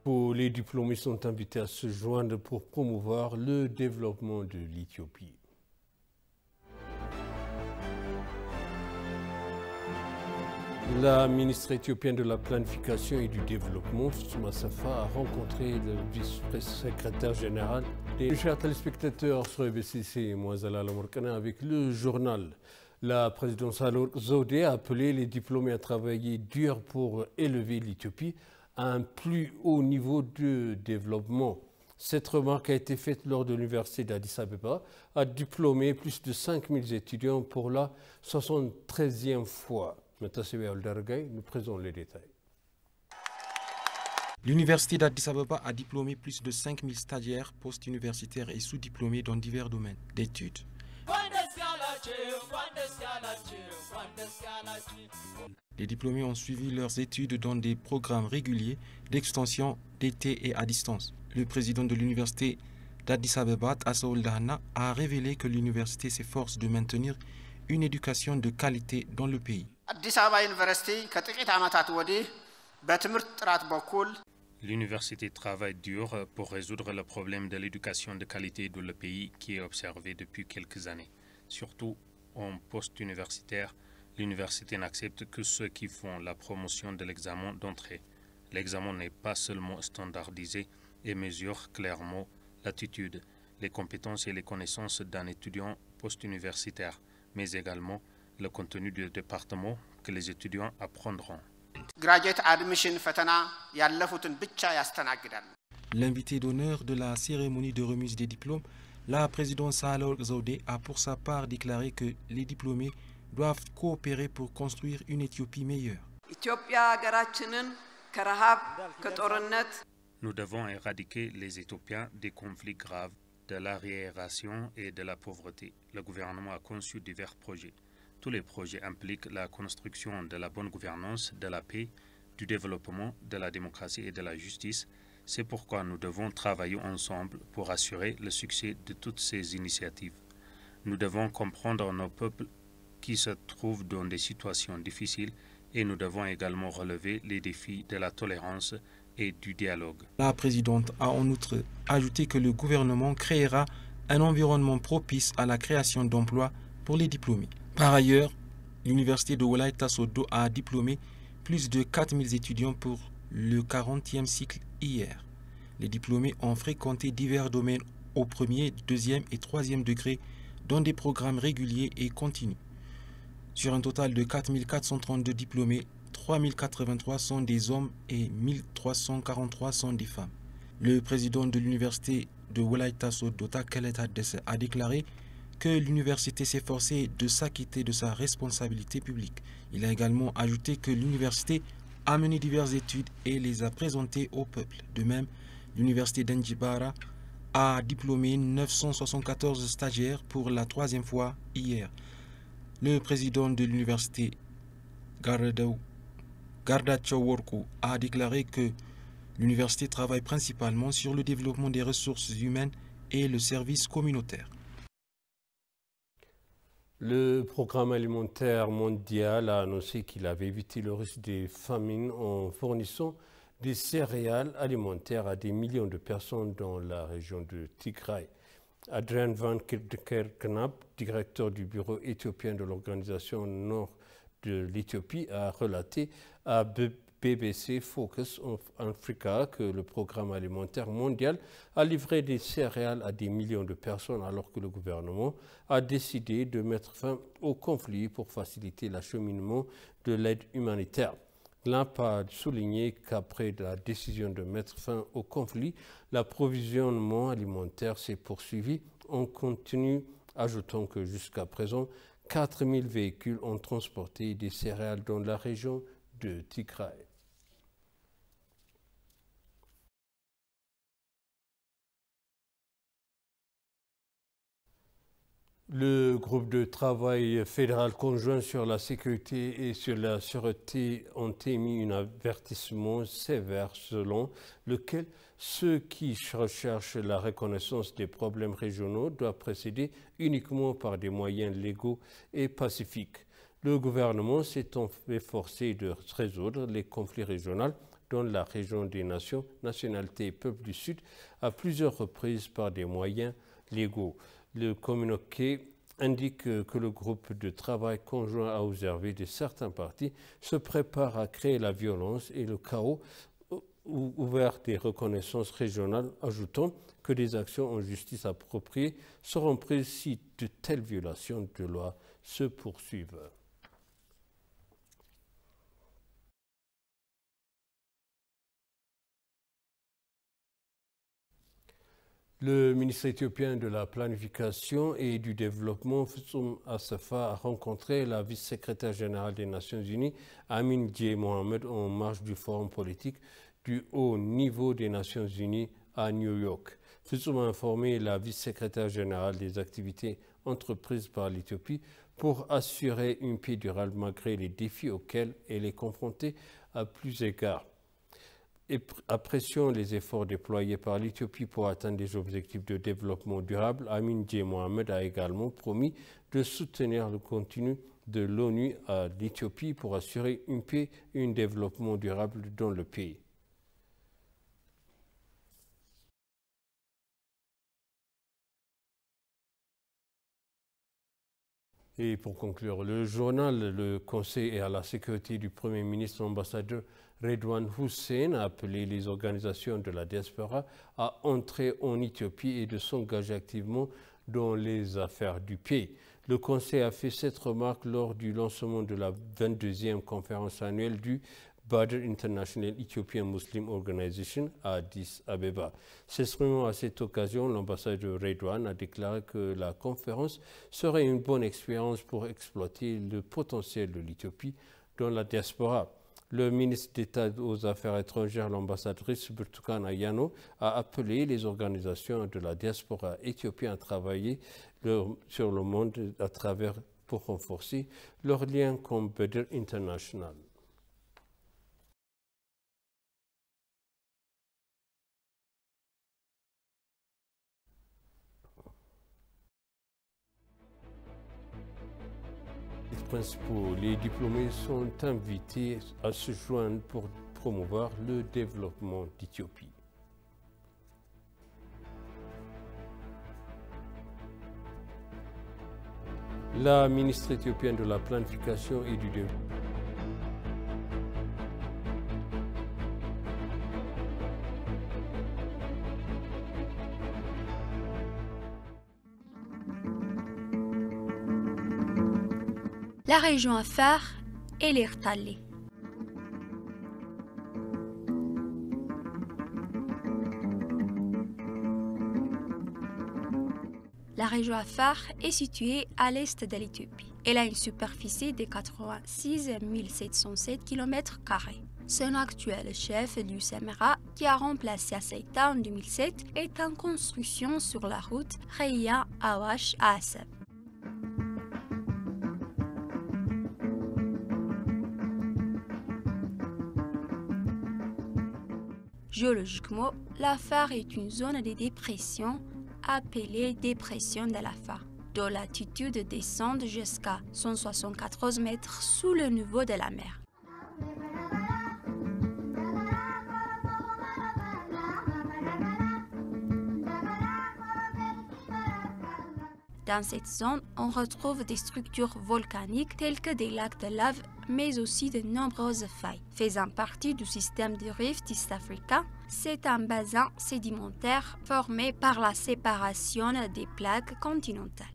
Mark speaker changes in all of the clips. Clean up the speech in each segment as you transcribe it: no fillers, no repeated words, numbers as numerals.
Speaker 1: Les diplômés sont invités à se joindre pour promouvoir le développement de l'Éthiopie. La ministre éthiopienne de la Planification et du Développement, Souma Safa, a rencontré le vice-secrétaire général des chers téléspectateurs sur EBCC et Moazala Lamorkana avec le journal. La présidente Sahle-Work Zewde a appelé les diplômés à travailler dur pour élever l'Éthiopie à un plus haut niveau de développement. Cette remarque a été faite lors de l'université d'Addis Abeba, a diplômé plus de 5000 étudiants pour la 73e fois. Nous présentons les détails.
Speaker 2: L'université d'Addis Abeba a diplômé plus de 5000 stagiaires post-universitaires et sous-diplômés dans divers domaines d'études. Les diplômés ont suivi leurs études dans des programmes réguliers d'extension d'été et à distance. Le président de l'université d'Addis Abeba, Tasawul Dahana, a révélé que l'université s'efforce de maintenir une éducation de qualité dans le pays.
Speaker 3: L'université travaille dur pour résoudre le problème de l'éducation de qualité dans le pays qui est observé depuis quelques années. Surtout en post-universitaire, l'université n'accepte que ceux qui font la promotion de l'examen d'entrée. L'examen n'est pas seulement standardisé et mesure clairement l'attitude, les compétences et les connaissances d'un étudiant post-universitaire, mais également le contenu du département que les étudiants apprendront.
Speaker 2: L'invité d'honneur de la cérémonie de remise des diplômes, la présidente Sahle-Work Zewde, a pour sa part déclaré que les diplômés doivent coopérer pour construire une Éthiopie meilleure.
Speaker 3: Nous devons éradiquer les Éthiopiens des conflits graves, de l'arriération et de la pauvreté. Le gouvernement a conçu divers projets. Tous les projets impliquent la construction de la bonne gouvernance, de la paix, du développement, de la démocratie et de la justice. C'est pourquoi nous devons travailler ensemble pour assurer le succès de toutes ces initiatives. Nous devons comprendre nos peuples qui se trouvent dans des situations difficiles et nous devons également relever les défis de la tolérance et du dialogue.
Speaker 2: La présidente a en outre ajouté que le gouvernement créera un environnement propice à la création d'emplois pour les diplômés. Par ailleurs, l'université de Wolaïta Sodo a diplômé plus de 4000 étudiants pour le 40e cycle hier. Les diplômés ont fréquenté divers domaines au premier, deuxième et troisième degré dans des programmes réguliers et continus. Sur un total de 4432 diplômés, 3083 sont des hommes et 1343 sont des femmes. Le président de l'université de Wolaïta Sodo, Takelet Haddesse, a déclaré que l'université s'efforçait de s'acquitter de sa responsabilité publique. Il a également ajouté que l'université a mené diverses études et les a présentées au peuple. De même, l'université d'Enjibara a diplômé 974 stagiaires pour la 3e fois hier. Le président de l'université Gardacho Worku a déclaré que l'université travaille principalement sur le développement des ressources humaines et le service communautaire.
Speaker 1: Le programme alimentaire mondial a annoncé qu'il avait évité le risque des famines en fournissant des céréales alimentaires à des millions de personnes dans la région de Tigray. Adrian Van Kerknap, directeur du bureau éthiopien de l'organisation nord de l'Éthiopie, a relaté à BBC Focus on Africa que le programme alimentaire mondial a livré des céréales à des millions de personnes alors que le gouvernement a décidé de mettre fin au conflit pour faciliter l'acheminement de l'aide humanitaire. L'AMP a souligné qu'après la décision de mettre fin au conflit, l'approvisionnement alimentaire s'est poursuivi en continu, ajoutant que jusqu'à présent, 4000 véhicules ont transporté des céréales dans la région de Tigray. Le groupe de travail fédéral conjoint sur la sécurité et sur la sûreté ont émis un avertissement sévère selon lequel ceux qui recherchent la reconnaissance des problèmes régionaux doivent procéder uniquement par des moyens légaux et pacifiques. Le gouvernement s'est efforcé de résoudre les conflits régionaux dans la région des nations, nationalités et peuples du Sud à plusieurs reprises par des moyens légaux. Le communiqué indique que le groupe de travail conjoint à observer de certains partis se prépare à créer la violence et le chaos ouvert des reconnaissances régionales, ajoutant que des actions en justice appropriées seront prises si de telles violations de loi se poursuivent. Le ministre éthiopien de la Planification et du Développement, Fitsum Assefa, a rencontré la vice-secrétaire générale des Nations Unies, Amin J. Mohamed, en marge du forum politique du haut niveau des Nations Unies à New York. Fitsum a informé la vice-secrétaire générale des activités entreprises par l'Éthiopie pour assurer une paix durable malgré les défis auxquels elle est confrontée à plus égards. Appréciant les efforts déployés par l'Éthiopie pour atteindre des objectifs de développement durable, Amin J. Mohamed a également promis de soutenir le contenu de l'ONU à l'Éthiopie pour assurer une paix et un développement durable dans le pays. Et pour conclure, le journal Le Conseil et à la sécurité du Premier ministre, l'ambassadeur Redouane Hussein, a appelé les organisations de la diaspora à entrer en Éthiopie et de s'engager activement dans les affaires du pays. Le Conseil a fait cette remarque lors du lancement de la 22e conférence annuelle du Badr International Ethiopian Muslim Organization à Addis Abeba. S'exprimant à cette occasion, l'ambassadeur Redouane a déclaré que la conférence serait une bonne expérience pour exploiter le potentiel de l'Éthiopie dans la diaspora. Le ministre d'État aux Affaires étrangères, l'ambassadrice Burtukan Ayano, a appelé les organisations de la diaspora éthiopienne à travailler sur le monde à travers pour renforcer leurs liens comme Badr International. Principaux, les diplômés sont invités à se joindre pour promouvoir le développement d'Éthiopie. La ministre éthiopienne de la Planification et du Développement
Speaker 4: La région Afar et l'Ertalé. La région Afar est située à l'est de l'Éthiopie. Elle a une superficie de 86 707 km². Son actuel chef du Semera, qui a remplacé Asseïta en 2007, est en construction sur la route Reya-Awash à Assab. Géologiquement, l'Afar est une zone de dépression appelée dépression de l'Afar, dont l'altitude descend jusqu'à 174 mètres sous le niveau de la mer. Dans cette zone, on retrouve des structures volcaniques telles que des lacs de lave, mais aussi de nombreuses failles. Faisant partie du système de Rift East Africa, c'est un bassin sédimentaire formé par la séparation des plaques continentales.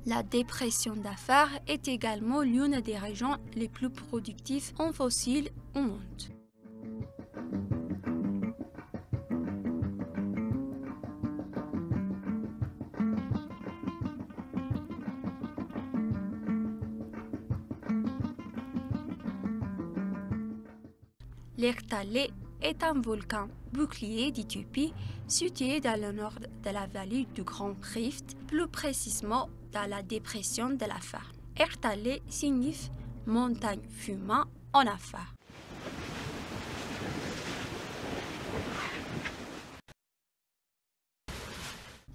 Speaker 4: La dépression d'Afar est également l'une des régions les plus productives en fossiles au monde. L'Ertalé est un volcan bouclier d'Éthiopie situé dans le nord de la vallée du Grand Rift, plus précisément dans la dépression de l'Afar. Ertalé signifie montagne fumant en Afar.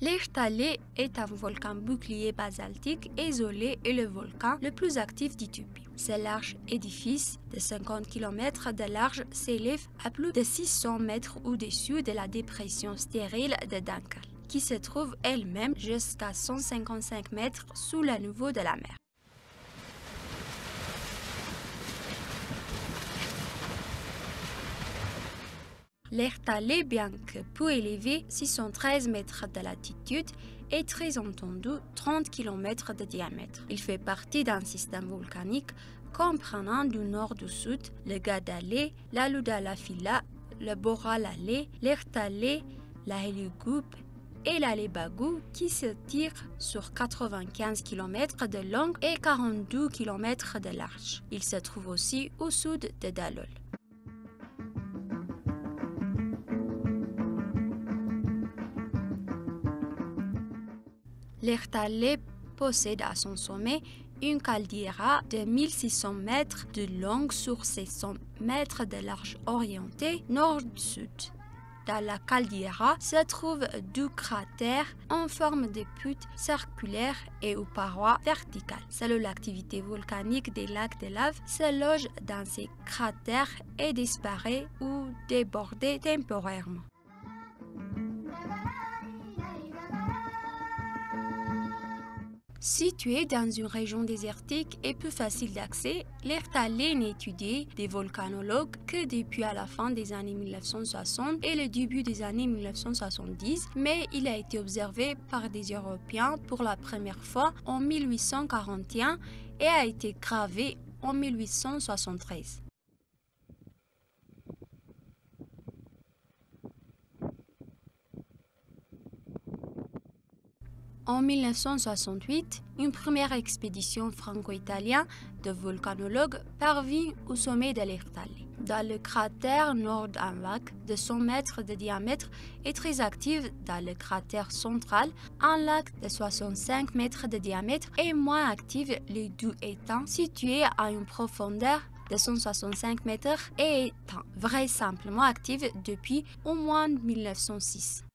Speaker 4: L'Ertalé est un volcan bouclier basaltique isolé et le volcan le plus actif d'Éthiopie. Ce large édifice de 50 km de large s'élève à plus de 600 mètres au-dessus de la dépression stérile de Dankal, qui se trouve elle-même jusqu'à 155 mètres sous le niveau de la mer. L'Ertalé, bien que peu élevé, 613 mètres de latitude, est très entendu 30 km de diamètre. Il fait partie d'un système volcanique comprenant du nord au sud le Gadalé, la Ludalafila, le Boralalé, l'Ertalé, la Heliogoub et la Lebagou qui s'étire sur 95 km de long et 42 km de large. Il se trouve aussi au sud de Dalol. L'Ertalé possède à son sommet une caldeira de 1600 mètres de long sur 600 mètres de large orientée nord-sud. Dans la caldeira se trouvent deux cratères en forme de butte circulaire et aux parois verticales. Seule l'activité volcanique des lacs de lave se loge dans ces cratères et disparaît ou déborde temporairement. Situé dans une région désertique et peu facile d'accès, l'Ertalé n'est étudié des volcanologues que depuis à la fin des années 1960 et le début des années 1970, mais il a été observé par des Européens pour la première fois en 1841 et a été gravé en 1873. En 1968, une première expédition franco-italienne de volcanologues parvint au sommet de l'Ertalé. Dans le cratère nord, un lac de 100 mètres de diamètre est très actif. Dans le cratère central, un lac de 65 mètres de diamètre est moins actif, les deux étant situés à une profondeur de 165 mètres et étant vraisemblablement actifs depuis au moins 1906.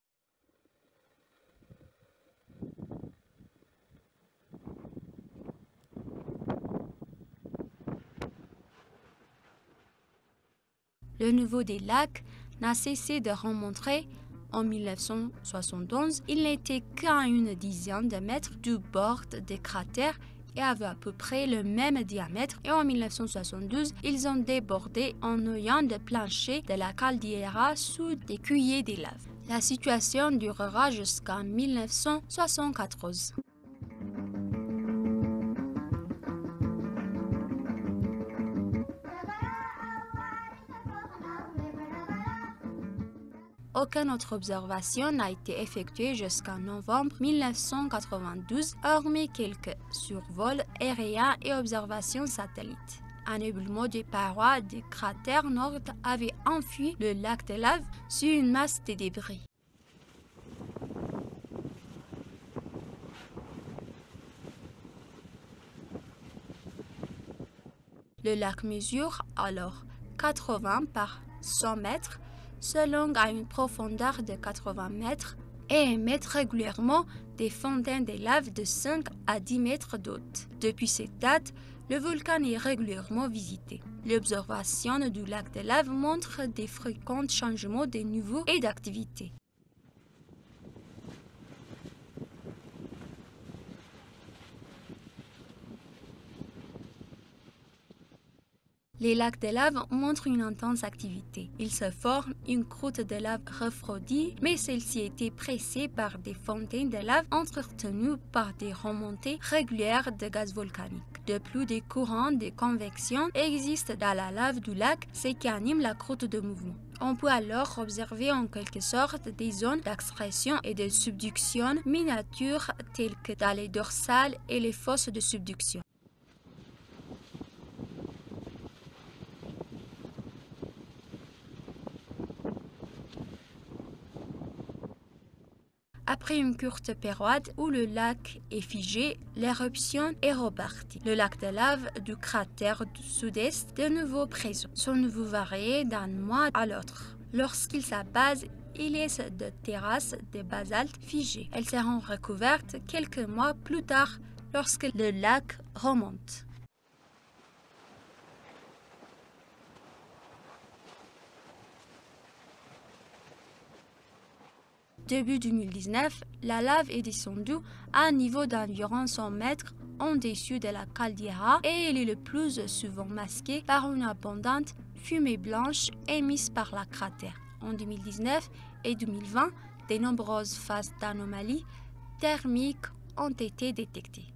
Speaker 4: Le niveau des lacs n'a cessé de remonter. En 1971, il n'était qu'à une dizaine de mètres du bord des cratères et avait à peu près le même diamètre. Et en 1972, ils ont débordé en noyant le plancher de la caldeira sous des cuillers des laves. La situation durera jusqu'en 1974. Aucune autre observation n'a été effectuée jusqu'en novembre 1992, hormis quelques survols aériens et observations satellites. Un éboulement des parois des cratères nord avait enfui le lac de lave sur une masse de débris. Le lac mesure alors 80 par 100 mètres, selon à une profondeur de 80 mètres et émettent régulièrement des fontaines de lave de 5 à 10 mètres d'eau. Depuis cette date, le volcan est régulièrement visité. L'observation du lac de lave montre des fréquents changements de niveau et d'activité. Les lacs de lave montrent une intense activité. Il se forme une croûte de lave refroidie, mais celle-ci était pressée par des fontaines de lave entretenues par des remontées régulières de gaz volcanique. De plus, des courants de convection existent dans la lave du lac, ce qui anime la croûte de mouvement. On peut alors observer en quelque sorte des zones d'extraction et de subduction miniatures telles que dans les dorsales et les fosses de subduction. Après une courte période où le lac est figé, l'éruption est repartie. Le lac de lave du cratère du sud-est est de nouveau présent. Son niveau varie d'un mois à l'autre. Lorsqu'il s'apaise, il laisse de terrasses de basalte figées. Elles seront recouvertes quelques mois plus tard lorsque le lac remonte. Début 2019, la lave est descendue à un niveau d'environ 100 mètres en-dessus de la caldeira et elle est le plus souvent masquée par une abondante fumée blanche émise par la cratère. En 2019 et 2020, de nombreuses phases d'anomalies thermiques ont été détectées.